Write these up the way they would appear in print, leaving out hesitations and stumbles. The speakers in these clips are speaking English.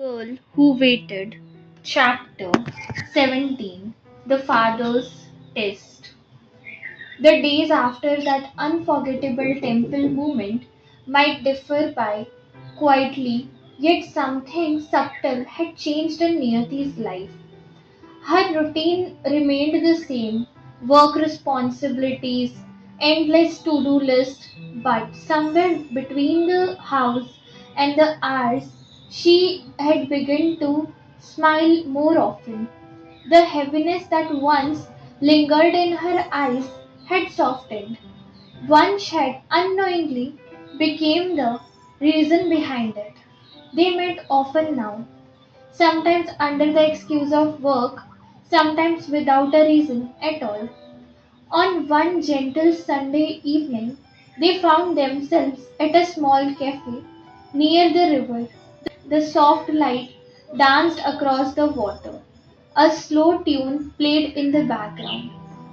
Girl Who Waited, Chapter 17. The Father's Test. The days after that unforgettable temple moment might differ by quietly, yet something subtle had changed in Niyati's life. Her routine remained the same: work responsibilities, endless to do list, but somewhere between the house and the hours, she had begun to smile more often. The heaviness that once lingered in her eyes had softened. One shed unknowingly became the reason behind it. They met often now, sometimes under the excuse of work, sometimes without a reason at all. On one gentle Sunday evening, they found themselves at a small cafe near the river. The soft light danced across the water. A slow tune played in the background,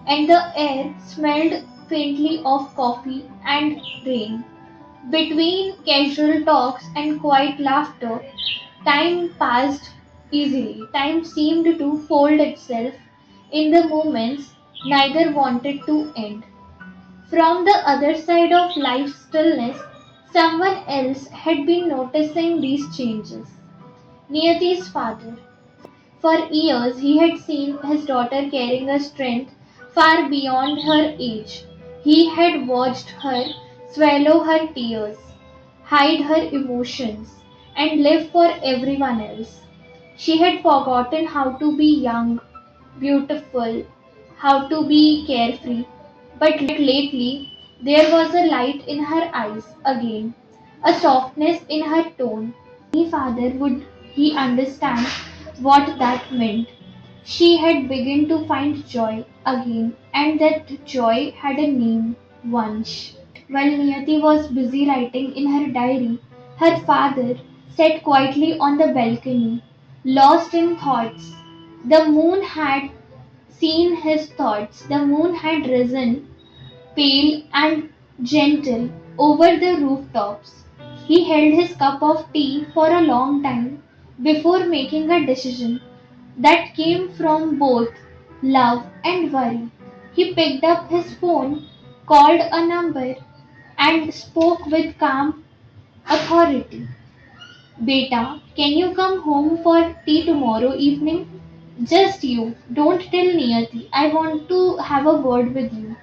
and the air smelled faintly of coffee and rain. Between casual talks and quiet laughter, time passed easily. Time seemed to fold itself in the moments neither wanted to end. From the other side of life's stillness, someone else had been noticing these changes. Niyati's father. For years he had seen his daughter carrying a strength far beyond her age. He had watched her swallow her tears, hide her emotions, and live for everyone else. She had forgotten how to be young, beautiful, how to be carefree. But lately, there was a light in her eyes again, a softness in her tone. Any father would he understand what that meant. She had begun to find joy again, and that joy had a name, Vansh. While Niyati was busy writing in her diary, her father sat quietly on the balcony, lost in thoughts. The moon had seen his thoughts. The moon had risen, pale and gentle, over the rooftops. He held his cup of tea for a long time before making a decision that came from both love and worry. He picked up his phone, called a number, and spoke with calm authority. Beta, can you come home for tea tomorrow evening? Just you. Don't tell Niyati. I want to have a word with you.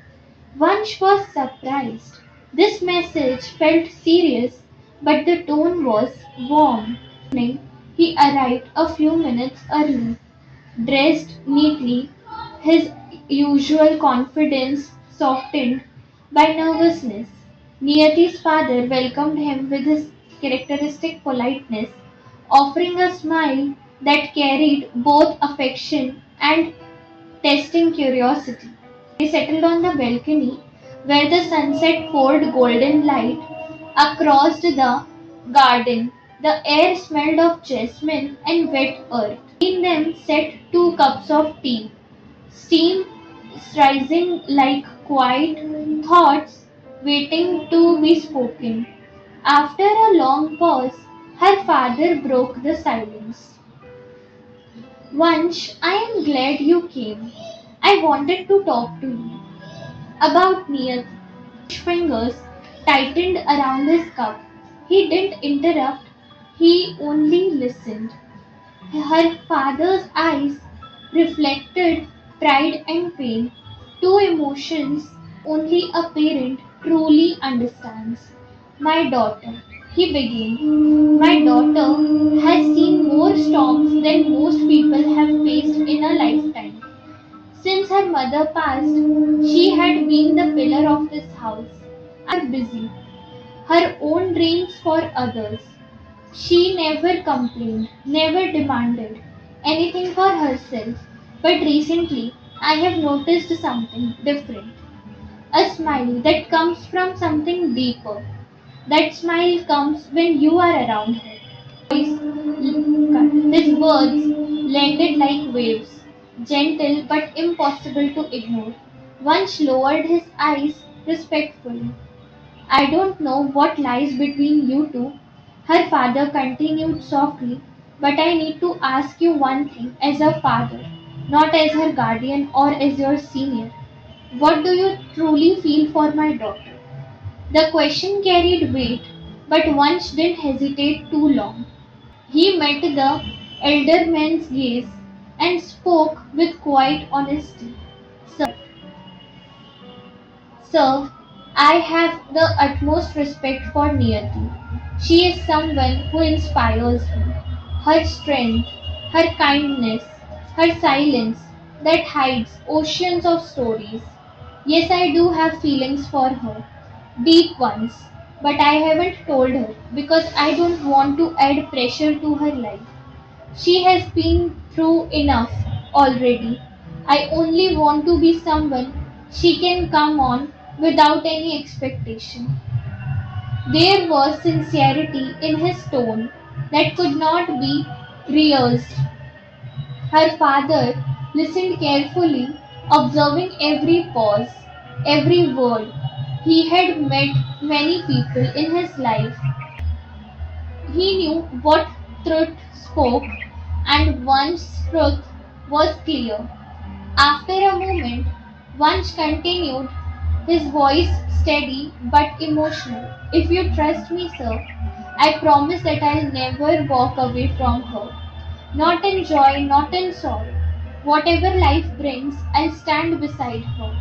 Vansh was surprised. This message felt serious, but the tone was warm. He arrived a few minutes early, dressed neatly, his usual confidence softened by nervousness. Niyati's father welcomed him with his characteristic politeness, offering a smile that carried both affection and testing curiosity. They settled on the balcony where the sunset poured golden light across the garden. The air smelled of jasmine and wet earth. Between them sat two cups of tea, steam rising like quiet thoughts waiting to be spoken. After a long pause, her father broke the silence. Vansh, I am glad you came. I wanted to talk to you about Niyat. His fingers tightened around his cup. He didn't interrupt, he only listened. Her father's eyes reflected pride and pain, two emotions only a parent truly understands. My daughter, he began, my daughter has seen more storms than most people have faced in a lifetime. Since her mother passed, she had been the pillar of this house. Busy, her own dreams for others. She never complained, never demanded anything for herself. But recently, I have noticed something different. A smile that comes from something deeper. That smile comes when you are around her. His words landed like waves, gentle but impossible to ignore. Once lowered his eyes respectfully. I don't know what lies between you two, her father continued softly. But I need to ask you one thing as a father, not as her guardian or as your senior. What do you truly feel for my daughter? The question carried weight, but Vansh didn't hesitate too long. He met the elder man's gaze and spoke with quiet honesty. Sir, I have the utmost respect for Niyati. She is someone who inspires me. Her strength, her kindness, her silence that hides oceans of stories. Yes, I do have feelings for her, deep ones, but I haven't told her because I don't want to add pressure to her life. She has been through enough already. I only want to be someone she can come on without any expectation. There was sincerity in his tone that could not be rehearsed. Her father listened carefully, observing every pause, every word. He had met many people in his life. He knew what truth spoke, and one's truth was clear. After a moment, Vansh continued, his voice steady but emotional. If you trust me, sir, I promise that I'll never walk away from her. Not in joy, not in sorrow. Whatever life brings, I'll stand beside her.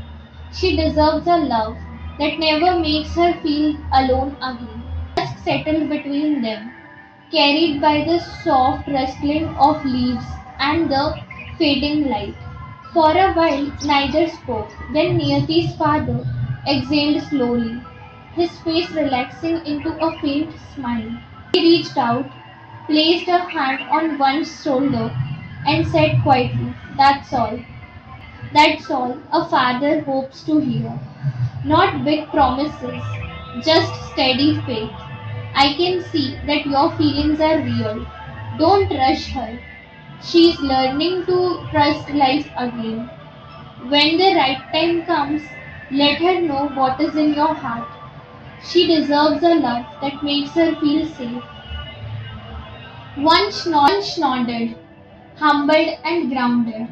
She deserves a love that never makes her feel alone again. Dusk settled between them, carried by the soft rustling of leaves and the fading light. For a while neither spoke. Then Niyati's father exhaled slowly, his face relaxing into a faint smile. He reached out, placed a hand on one's shoulder, and said quietly, "That's all. That's all a father hopes to hear. Not big promises, just steady faith. I can see that your feelings are real. Don't rush her. She's learning to trust life again. When the right time comes, let her know what is in your heart. She deserves a love that makes her feel safe." Once nodded, humbled and grounded.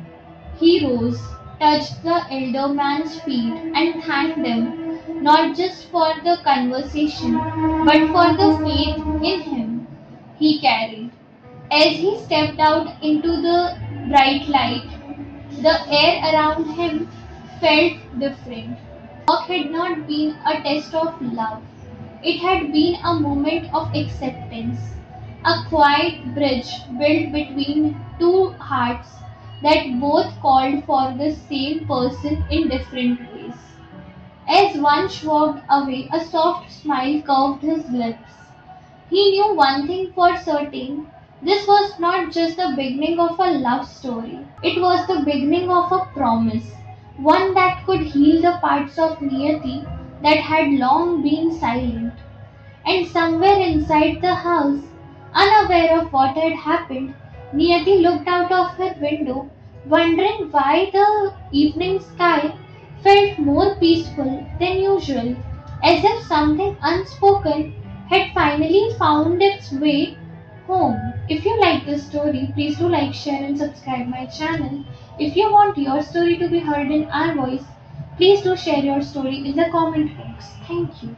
He rose, touched the elder man's feet, and thanked him not just for the conversation, but for the faith in him he carried. As he stepped out into the bright light, the air around him felt different. The walk had not been a test of love, it had been a moment of acceptance, a quiet bridge built between two hearts that both called for the same person in different ways. As Vansh walked away, a soft smile curved his lips. He knew one thing for certain: this was not just the beginning of a love story, it was the beginning of a promise, one that could heal the parts of Niyati that had long been silent. And somewhere inside the house, unaware of what had happened, Niyati looked out of her window, wondering why the evening sky felt more peaceful than usual, as if something unspoken had finally found its way home. If you like this story, please do like, share, and subscribe my channel. If you want your story to be heard in our voice, please do share your story in the comment box. Thank you.